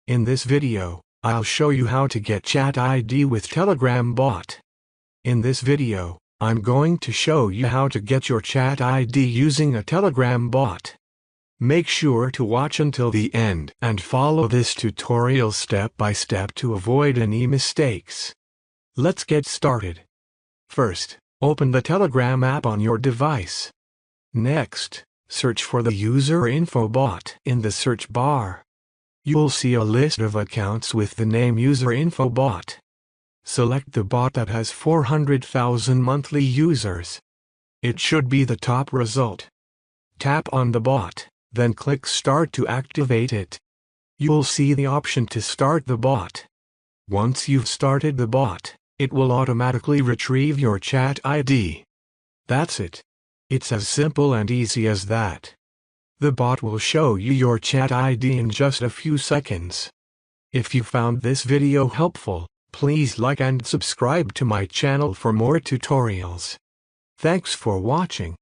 In this video, I'll show you how to get chat ID with Telegram bot. In this video, I'm going to show you how to get your chat ID using a Telegram bot. Make sure to watch until the end and follow this tutorial step by step to avoid any mistakes. Let's get started. First, open the Telegram app on your device. Next, search for the user info bot in the search bar. You'll see a list of accounts with the name user info bot. Select the bot that has 400,000 monthly users. It should be the top result. Tap on the bot, then click Start to activate it. You'll see the option to start the bot. Once you've started the bot, it will automatically retrieve your chat ID. That's it. It's as simple and easy as that. The bot will show you your chat ID in just a few seconds. If you found this video helpful, please like and subscribe to my channel for more tutorials. Thanks for watching.